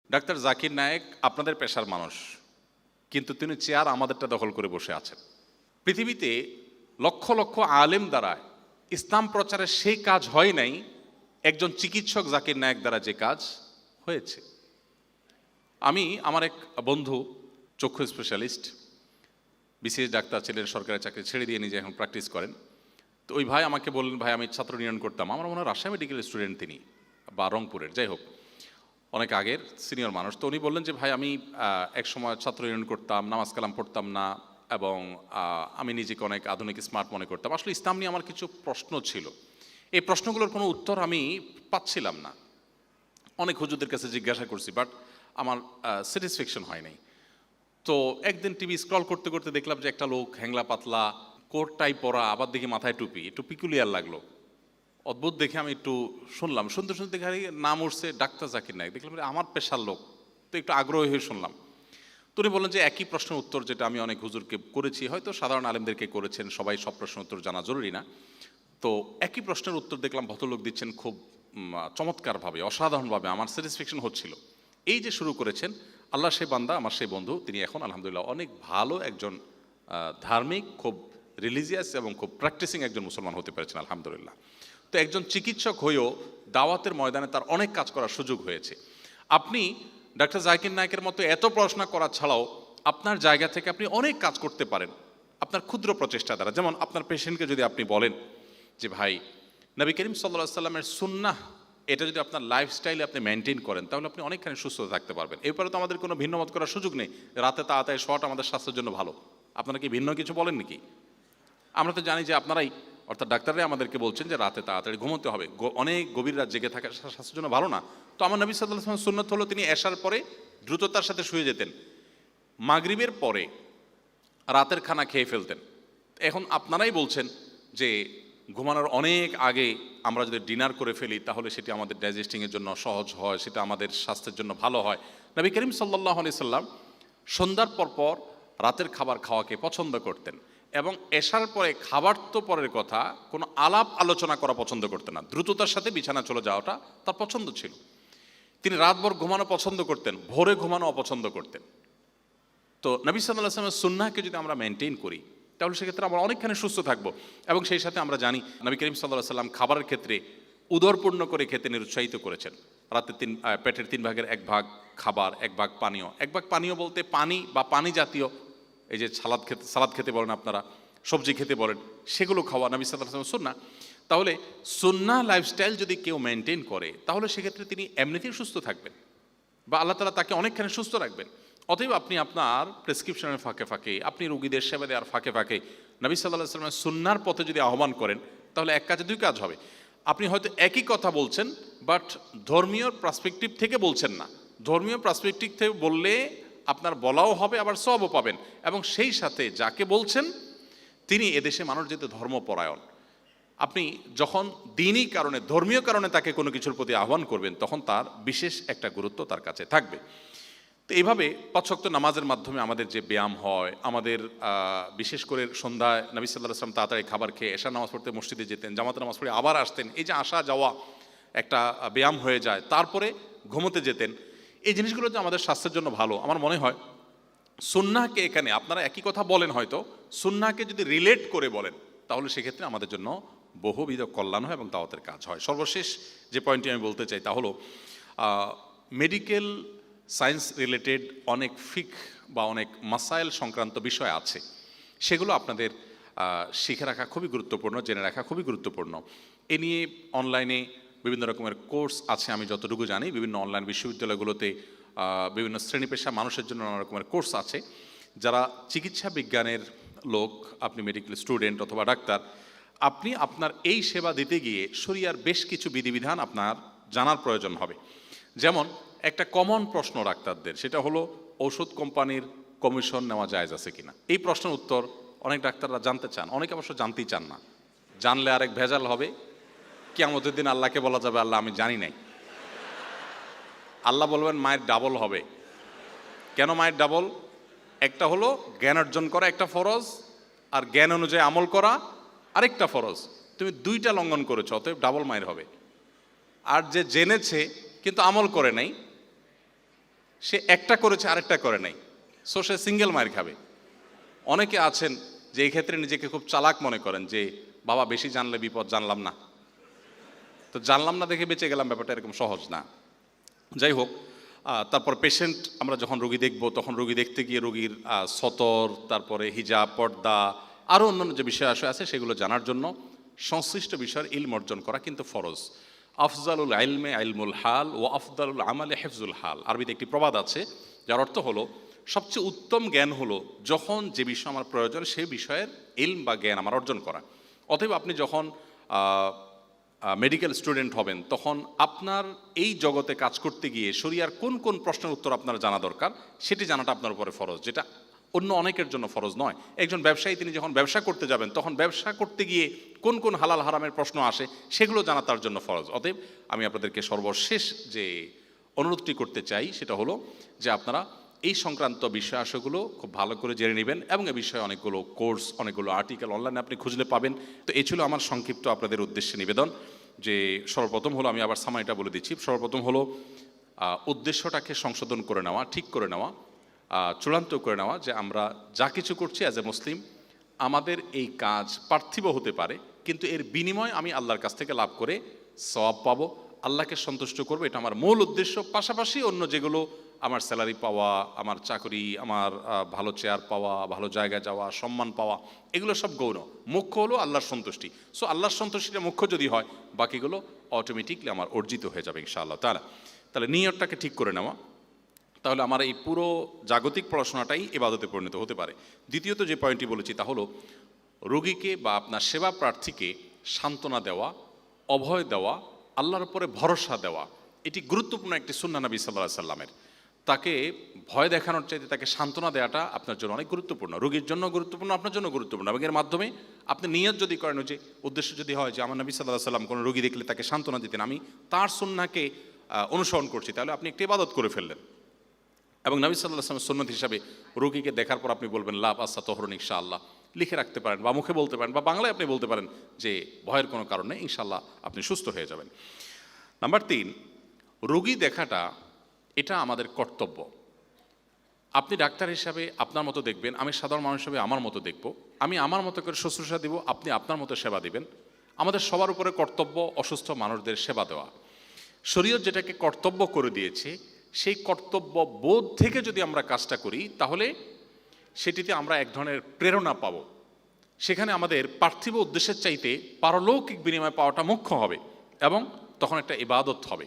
Doctor Zakir Naik আপনাদের পেশার মানুষ, কিন্তু তিনি চেয়ার আমাদেরটা দখল করে বসে আছেন। পৃথিবীতে লক্ষ লক্ষ আলেম দ্বারা ইসলাম প্রচারের সেই কাজ হয় নাই একজন চিকিৎসক জাকির নায়েক দ্বারা যে কাজ হয়েছে। আমি আমার এক বন্ধু চক্ষু স্পেশালিস্ট, বিসিএস ডাক্তার ছিলেন, সরকারি চাকরি ছেড়ে দিয়ে নিজে এখন প্র্যাকটিস করেন। তো ওই ভাই আমাকে বললেন, ভাই আমি ছাত্র ইউনিয়ন করতাম, আমার মনে হয় রাজশাহী মেডিকেল স্টুডেন্ট তিনি, বা রংপুরের, যাই হোক অনেক আগের সিনিয়র মানুষ। তো উনি বললেন যে ভাই আমি এক সময় ছাত্র ইউনিয়ন করতাম, নামাজ কালাম পড়তাম না, এবং আমি নিজেকে অনেক আধুনিক স্মার্ট মনে করতাম। আসলে ইসলাম নিয়ে আমার কিছু প্রশ্ন ছিল, এই প্রশ্নগুলোর কোনো উত্তর আমি পাচ্ছিলাম না। অনেক হুজুরদের কাছে জিজ্ঞাসা করছি, বাট আমার স্যাটিসফ্যাকশন হয় নাই। তো একদিন টিভি স্ক্রল করতে করতে দেখলাম যে একটা লোক হ্যাংলা পাতলা কোট টাই পরা, আবার দেখি মাথায় টুপি, একটু পিকুলিয়ার লাগলো, অদ্ভুত দেখে আমি একটু শুনলাম, শুনতে শুনতে দেখে নাম উঠছে ডাক্তার জাকির নায়েক। দেখলাম আমার পেশার লোক, তো একটু আগ্রহী হয়ে শুনলাম। তো উনি বললেন যে একই প্রশ্নের উত্তর যেটা আমি অনেক হুজুরকে করেছি, হয়তো সাধারণ আলেমদেরকে করেছেন, সবাই সব প্রশ্নের উত্তর জানা জরুরি না। তো একই প্রশ্নের উত্তর দেখলাম ভদ্রলোক দিচ্ছেন খুব চমৎকারভাবে, অসাধারণভাবে, আমার স্যাটিসফ্যাকশন হচ্ছিল। এই যে শুরু করেছেন, আল্লাহ সেই বান্দা, আমার সেই বন্ধু, তিনি এখন আলহামদুলিল্লাহ অনেক ভালো একজন ধার্মিক, খুব রিলিজিয়াস এবং খুব প্র্যাকটিসিং একজন মুসলমান হতে পেরেছেন আলহামদুলিল্লাহ। তো একজন চিকিৎসক হয়েও দাওয়াতের ময়দানে তার অনেক কাজ করার সুযোগ হয়েছে। আপনি ডাক্তার জাকির নায়েকের মতো এত পড়াশোনা করা ছাড়াও আপনার জায়গা থেকে আপনি অনেক কাজ করতে পারেন আপনার ক্ষুদ্র প্রচেষ্টা দ্বারা। যেমন আপনার পেশেন্টকে যদি আপনি বলেন যে ভাই নবী করিম সাল্লাল্লাহু আলাইহি সাল্লামের সুন্নাহ, এটা যদি আপনার লাইফস্টাইলে আপনি মেনটেন করেন, তাহলে আপনি অনেকখানি সুস্থ থাকতে পারবেন। এরপরে তো আমাদের কোনো ভিন্ন মত করার সুযোগ নেই, রাতে তাড়াতাড়ি শোয়াটা আমাদের স্বাস্থ্যের জন্য ভালো। আপনারা কি ভিন্ন কিছু বলেন নাকি? আমরা তো জানি যে আপনারাই, অর্থাৎ ডাক্তাররাই আমাদেরকে বলছেন যে রাতে তাড়াতাড়ি ঘুমোতে হবে, অনেক গভীর রাত জেগে থাকা স্বাস্থ্যের জন্য ভালো না। তো আমার নবী সাল্লাল্লাহু আলাইহি ওয়াসাল্লামের সুন্নাত হলো তিনি এশার পরে দ্রুততার সাথে শুয়ে যেতেন, মাগরিবের পরে রাতের খানা খেয়ে ফেলতেন। এখন আপনারাই বলছেন যে ঘুমানোর অনেক আগে আমরা যদি ডিনার করে ফেলি তাহলে সেটি আমাদের ডাইজেস্টিংয়ের জন্য সহজ হয়, সেটা আমাদের স্বাস্থ্যের জন্য ভালো হয়। নবী করিম সাল্লাল্লাহু আলাইহি সাল্লাম সন্ধ্যার পর রাতের খাবার খাওয়াকে পছন্দ করতেন, এবং এশার পরে খাবার তো পরের কথা, কোনো আলাপ আলোচনা করা পছন্দ করতেন না, দ্রুততার সাথে বিছানা চলে যাওয়াটা তার পছন্দ ছিল। তিনি রাতভর ঘুমানো পছন্দ করতেন, ভোরে ঘুমানো অপছন্দ করতেন। তো নবী সাল্লাল্লাহু আলাইহি ওয়াসাল্লামের সুন্নাহকে যদি আমরা মেনটেন করি তাহলে সেক্ষেত্রে আমরা অনেকখানি সুস্থ থাকবো। এবং সেই সাথে আমরা জানি নবী করিম সাল্লাল্লাহু আলাইহি ওয়াসাল্লাম খাবারের ক্ষেত্রে উদরপূর্ণ করে খেতে নিরুৎসাহিত করেছেন। রাতে পেটের 3 ভাগের 1 ভাগ খাবার, 1 ভাগ পানীয়। 1 ভাগ পানীয় বলতে পানি বা পানি জাতীয়, এই যে সালাদ খেতে বলেন আপনারা, সবজি খেতে বলেন, সেগুলো খাওয়া নবী সাল্লাল্লাহু আলাইহি ওয়াসাল্লাম সুন্নাহ। তাহলে সুন্নাহ লাইফস্টাইল যদি কেউ মেনটেন করে তাহলে সেক্ষেত্রে তিনি এমনিতেই সুস্থ থাকবেন, বা আল্লাহ তাআলা তাকে অনেকখানি সুস্থ রাখবেন। অতএব আপনি আপনার প্রেসক্রিপশনের ফাঁকে ফাঁকে, আপনি রোগীদের সেবা দেওয়ার ফাঁকে ফাঁকে নবী সাল্লাল্লাহু আলাইহি ওয়াসাল্লামের সুন্নাহর পথে যদি আহ্বান করেন তাহলে এক কাজে 2 কাজ হবে। আপনি হয়তো একই কথা বলছেন, বাট ধর্মীয় পার্সপেক্টিভ থেকে বলছেন না। ধর্মীয় পার্সপেক্টিভ থেকে বললে আপনার বলাও হবে, আবার সওয়াবও পাবেন, এবং সেই সাথে যাকে বলছেন তিনি এদেশে মানুষ যেতে ধর্মপরায়ণ। আপনি যখন দ্বীনি কারণে, ধর্মীয় কারণে তাকে কোনো কিছুর প্রতি আহ্বান করবেন তখন তার বিশেষ একটা গুরুত্ব তার কাছে থাকবে। তো এইভাবে 5 ওয়াক্ত নামাজের মাধ্যমে আমাদের যে ব্যায়াম হয়, আমাদের বিশেষ করে সন্ধ্যায় নবী সাল্লাল্লাহু আলাইহি ওয়াসাল্লাম তাড়াতাড়ি খাবার খেয়ে এশার নামাজ পড়তে মসজিদে যেতেন, জামাতে নামাজ পড়ে আবার আসতেন, এই যে আসা যাওয়া একটা ব্যায়াম হয়ে যায়, তারপরে ঘুমোতে যেতেন, এই জিনিসগুলো যে আমাদের স্বাস্থ্যের জন্য ভালো। আমার মনে হয় সুন্নাহকে, এখানে আপনারা একই কথা বলেন হয়তো, সুন্নাহকে যদি রিলেট করে বলেন তাহলে সেক্ষেত্রে আমাদের জন্য বহুবিধ কল্যাণ হয় এবং দাওয়াতের কাজ হয়। সর্বশেষ যে পয়েন্টটি আমি বলতে চাই তা হলো মেডিকেল সায়েন্স রিলেটেড অনেক ফিক বা অনেক মাসাইল সংক্রান্ত বিষয় আছে, সেগুলো আপনাদের শিখে রাখা খুবই গুরুত্বপূর্ণ, জেনে রাখা খুবই গুরুত্বপূর্ণ। এ নিয়ে অনলাইনে বিভিন্ন রকমের কোর্স আছে, আমি যতটুকু জানি বিভিন্ন অনলাইন বিশ্ববিদ্যালয়গুলোতে বিভিন্ন শ্রেণী পেশা মানুষের জন্য নানা রকমের কোর্স আছে। যারা চিকিৎসা বিজ্ঞানের লোক, আপনি মেডিকেল স্টুডেন্ট অথবা ডাক্তার, আপনি আপনার এই সেবা দিতে গিয়ে শরিয়ার বেশ কিছু বিধিবিধান আপনার জানার প্রয়োজন হবে। যেমন একটা কমন প্রশ্ন ডাক্তারদের, সেটা হলো ঔষধ কোম্পানির কমিশন নেওয়া জায়েজ আছে কিনা। এই প্রশ্নের উত্তর অনেক ডাক্তাররা জানতে চান, অনেকে অবশ্য জানতেই চান না। জানলে আরেক ভেজাল হবে, কিয়ামতের দিন আল্লাহকে বলা যাবে আল্লাহ আমি জানি নাই। আল্লাহ বলবেন মায়ের ডাবল হবে। কেন মায়ের ডাবল? একটা হলো জ্ঞান অর্জন করা একটা ফরজ, আর জ্ঞান অনুযায়ী আমল করা আরেকটা ফরজ। তুমি 2টা লঙ্ঘন করেছো, অতএব ডাবল মায়ের হবে। আর যে জেনেছে কিন্তু আমল করে নাই, সে একটা করেছে আরেকটা করে নাই, সো সে সিঙ্গেল মায়ের খাবে। অনেকে আছেন যে এই ক্ষেত্রে নিজেকে খুব চালাক মনে করেন যে বাবা বেশি জানলে বিপদ, জানলাম না, তো জানলাম না দেখে বেঁচে গেলাম, ব্যাপারটা এরকম সহজ না। যাই হোক, তারপর পেশেন্ট আমরা যখন রোগী দেখব তখন রোগী দেখতে গিয়ে রোগীর সতর, তারপরে হিজাব, পর্দা, আরও অন্যান্য যে বিষয় আছে সেগুলো জানার জন্য সংশ্লিষ্ট বিষয়ের ইলম অর্জন করা কিন্তু ফরজ। আফজালুল ইলমে ইলমুল হাল ও আফজালুল আমালে হেফজুল হাল, আরবিতে একটি প্রবাদ আছে যার অর্থ হলো সবচেয়ে উত্তম জ্ঞান হলো যখন যে বিষয় আমার প্রয়োজন সেই বিষয়ের ইলম বা জ্ঞান আমার অর্জন করা। অতএব আপনি যখন মেডিকেল স্টুডেন্ট হবেন তখন আপনার এই জগতে কাজ করতে গিয়ে শরিয়ার কোন কোন প্রশ্নের উত্তর আপনার জানা দরকার সেটি জানাটা আপনার উপরে ফরজ, যেটা অন্য অনেকের জন্য ফরজ নয়। একজন ব্যবসায়ী তিনি যখন ব্যবসা করতে যাবেন তখন ব্যবসা করতে গিয়ে কোন কোন হালাল হারামের প্রশ্ন আসে সেগুলো জানা তার জন্য ফরজ। অতএব আমি আপনাদেরকে সর্বশেষ যে অনুরোধটি করতে চাই সেটা হলো যে আপনারা এই সংক্রান্ত বিষয়াংশগুলো খুব ভালো করে জেনে নেবেন এবং এ বিষয়ে অনেকগুলো কোর্স, অনেকগুলো আর্টিকেল অনলাইনে আপনি খুঁজলে পাবেন। তো এই ছিল আমার সংক্ষিপ্ত আপনাদের উদ্দেশ্যে নিবেদন যে সর্বপ্রথম হলো, আমি আবার সামাইটা বলে দিচ্ছি, সর্বপ্রথম হলো উদ্দেশ্যটাকে সংশোধন করে নেওয়া, ঠিক করে নেওয়া, চূড়ান্ত করে নেওয়া যে আমরা যা কিছু করছি অ্যাজ এ মুসলিম আমাদের এই কাজ পার্থিব হতে পারে কিন্তু এর বিনিময় আমি আল্লাহর কাছ থেকে লাভ করে সওয়াব পাবো, আল্লাহকে সন্তুষ্ট করবো, এটা আমার মূল উদ্দেশ্য। পাশাপাশি অন্য যেগুলো আমার স্যালারি পাওয়া, আমার চাকরি, আমার ভালো চেয়ার পাওয়া, ভালো জায়গায় যাওয়া, সম্মান পাওয়া, এগুলো সব গৌণ, মুখ্য হলো আল্লাহর সন্তুষ্টি। সো আল্লাহর সন্তুষ্টিটা মুখ্য যদি হয় বাকিগুলো অটোমেটিকলি আমার অর্জিত হয়ে যাবে ইনশাআল্লাহ তাআলা। তাহলে নিয়তটাকে ঠিক করে নেওয়া, তাহলে আমার এই পুরো জাগতিক পড়াশোনাটাই ইবাদতে পরিণত হতে পারে। দ্বিতীয়ত যে পয়েন্টটি বলেছি তা হলো রোগীকে বা আপনার সেবা প্রার্থীকে সান্ত্বনা দেওয়া, অভয় দেওয়া, আল্লাহর উপরে ভরসা দেওয়া, এটি গুরুত্বপূর্ণ একটি সুন্নাহ নবী সাল্লাল্লাহু আলাইহি সাল্লামের। তাকে ভয় দেখানোর চাইতে তাকে সান্ত্বনা দেওয়াটা আপনার জন্য অনেক গুরুত্বপূর্ণ, রোগীর জন্য গুরুত্বপূর্ণ, আপনার জন্য গুরুত্বপূর্ণ। এবং এর মাধ্যমে আপনি নিয়ত যদি করেন, যে উদ্দেশ্য যদি হয় যে আমার নবী সাল্লাল্লাহু আলাইহি সাল্লাম কোনো রোগী দেখলে তাকে সান্ত্বনা দিতেন, আমি তার সুন্নাহকে অনুসরণ করছি, তাহলে আপনি একটি ইবাদত করে ফেললেন। এবং নবী সাল্লাল্লাহু আলাইহি ওয়াসাল্লামের সুন্নাত হিসাবে রোগীকে দেখার পর আপনি বলবেন লা বাসা তহরুন ইনশাআল্লাহ, লিখে রাখতে পারেন বা মুখে বলতে পারেন বা বাংলায় আপনি বলতে পারেন যে ভয়ের কোনো কারণ নেই, ইনশাআল্লাহ আপনি সুস্থ হয়ে যাবেন। নাম্বার 3, রোগী দেখাটা এটা আমাদের কর্তব্য। আপনি ডাক্তার হিসাবে আপনার মতো দেখবেন, আমি সাধারণ মানুষ হিসাবে আমার মতো দেখব, আমি আমার মতো করে শুশ্রূষা দেব, আপনি আপনার মতো সেবা দিবেন। আমাদের সবার উপরে কর্তব্য অসুস্থ মানুষদের সেবা দেওয়া। শরীয়ত যেটাকে কর্তব্য করে দিয়েছে সেই কর্তব্য বোধ থেকে যদি আমরা কাজটা করি তাহলে সেটিতে আমরা এক ধরনের প্রেরণা পাব, সেখানে আমাদের পার্থিব উদ্দেশ্যের চাইতে পারলৌকিক বিনিময় পাওয়াটা মুখ্য হবে এবং তখন একটা ইবাদত হবে।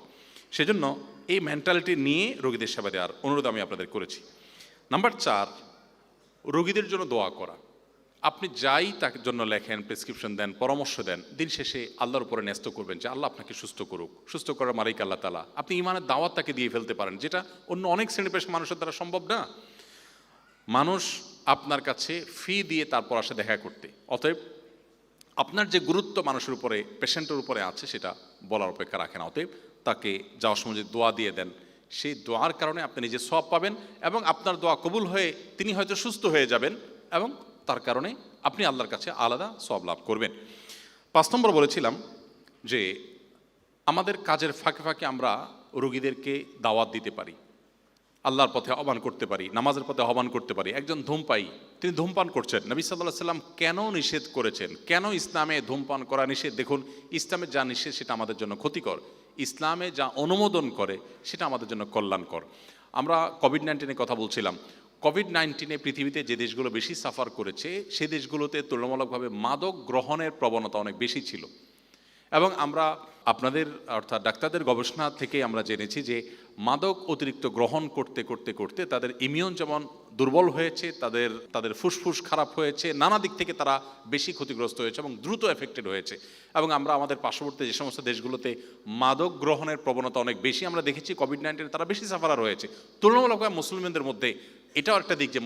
সেজন্য এই মেন্টালিটি নিয়ে রোগীদের সেবা দেওয়ার অনুরোধ আমি আপনাদের করেছি। নাম্বার 4, রোগীদের জন্য দোয়া করা। আপনি যাই তার জন্য লেখেন, প্রেসক্রিপশন দেন, পরামর্শ দেন, দিন শেষে আল্লাহর উপরে ন্যস্ত করবেন যে আল্লাহ আপনাকে সুস্থ করুক, সুস্থ করার মালিক আল্লাহ তাআলা। আপনি ইমানের দাওয়াত তাকে দিয়ে ফেলতে পারেন, যেটা অন্য অনেক শ্রেণী পেশার মানুষের দ্বারা সম্ভব না। মানুষ আপনার কাছে ফি দিয়ে তারপর আসে দেখা করতে, অতএব আপনার যে গুরুত্ব মানুষের উপরে, পেশেন্টের উপরে আছে সেটা বলার অপেক্ষা রাখে না। অতএব তাকে যাওয়ার সময় যে দোয়া দিয়ে দেন, সেই দোয়ার কারণে আপনি নিজে সওয়াব পাবেন এবং আপনার দোয়া কবুল হয়ে তিনি হয়তো সুস্থ হয়ে যাবেন এবং তার কারণে আপনি আল্লাহর কাছে আলাদা সওয়াব লাভ করবেন। 5 নম্বর বলেছিলাম যে আমাদের কাজের ফাঁকে ফাঁকে আমরা রোগীদেরকে দাওয়াত দিতে পারি, আল্লাহর পথে আহ্বান করতে পারি, নামাজের পথে আহ্বান করতে পারি। একজন ধূমপায়ী, তিনি ধূমপান করছেন, নবী সাল্লাল্লাহু আলাইহি সাল্লাম কেন নিষেধ করেছেন, কেন ইসলামে ধূমপান করা নিষেধ? দেখুন, ইসলামে যা নিষেধ সেটা আমাদের জন্য ক্ষতিকর, ইসলামে যা অনুমোদন করে সেটা আমাদের জন্য কল্যাণকর। আমরা কোভিড-19 কথা বলছিলাম। কোভিড-19 পৃথিবীতে যে দেশগুলো বেশি সাফার করেছে সেই দেশগুলোতে তুলনামূলকভাবে মাদক গ্রহণের প্রবণতা অনেক বেশি ছিল। এবং আমরা আপনাদের অর্থাৎ ডাক্তারদের গবেষণা থেকে আমরা জেনেছি যে মাদক অতিরিক্ত গ্রহণ করতে করতে করতে তাদের ইমিউন যেমন দুর্বল হয়েছে, তাদের ফুসফুস খারাপ হয়েছে, নানা দিক থেকে তারা বেশি ক্ষতিগ্রস্ত হয়েছে এবং দ্রুত এফেক্টেড হয়েছে। এবং আমরা আমাদের পার্শ্ববর্তী যে সমস্ত দেশগুলোতে মাদক গ্রহণের প্রবণতা অনেক বেশি আমরা দেখেছি, কোভিড-19 তারা বেশি সাফারার হয়েছে তুলনামূলকভাবে মুসলিমদের মধ্যে। এটাও একটা দিক যে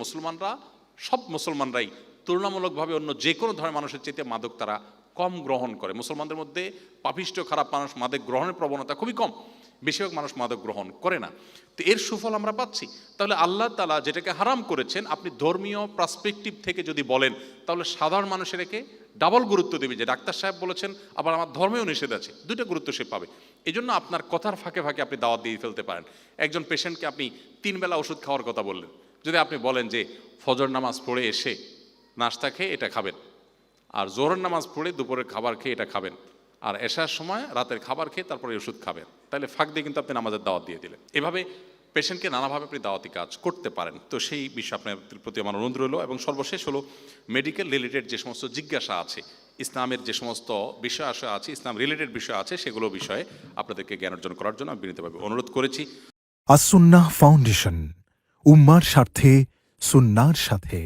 সব মুসলমানরাই তুলনামূলকভাবে অন্য যে কোনো ধরনের মানুষের চাইতে মাদক তারা কম গ্রহণ করে। মুসলমানদের মধ্যে পাপিষ্ঠ খারাপ মানুষ মাদক গ্রহণের প্রবণতা খুবই কম, বেশিরভাগ মানুষ মাদক গ্রহণ করে না। তো এর সুফল আমরা পাচ্ছি। তাহলে আল্লাহ তাআলা যেটাকে হারাম করেছেন, আপনি ধর্মীয় পার্সপেক্টিভ থেকে যদি বলেন, তাহলে সাধারণ মানুষের একে ডাবল গুরুত্ব দেবে, যে ডাক্তার সাহেব বলেছেন আবার আমার ধর্মেও নিষেধ আছে, দুইটা গুরুত্ব সে পাবে। এই জন্য আপনার কথার ফাঁকে ফাঁকে আপনি দাওয়াত দিয়ে ফেলতে পারেন। একজন পেশেন্টকে আপনি 3 বেলা ওষুধ খাওয়ার কথা বললেন, যদি আপনি বলেন যে ফজর নামাজ পড়ে এসে নাস্তা খেয়ে এটা খাবেন, আর জোহরের নামাজ পড়ে দুপুরের খাবার খেয়ে এটা খাবেন, আর এশার সময় রাতের খাবার খেয়ে তারপরে ওষুধ খাবেন, তাহলে ফাঁক দিয়ে কিন্তু আপনি নামাজের দাওয়াত দিয়ে দিলেন। এভাবে পেশেন্টকে নানাভাবে আপনি দাওয়াতি কাজ করতে পারেন। তো সেই বিষয়ে আপনার প্রতি আমার অনুরোধ রইল। এবং সর্বশেষ হলো, মেডিকেল রিলেটেড যে সমস্ত জিজ্ঞাসা আছে, ইসলামের যে সমস্ত বিষয় আশা আছে, ইসলাম রিলেটেড বিষয় আছে, সেগুলো বিষয়ে আপনাদেরকে জ্ঞান অর্জন করার জন্য আমি বিনীতভাবে অনুরোধ করেছি। আস-সুন্নাহ ফাউন্ডেশন, উম্মার স্বার্থে সুন্নাহর সাথে।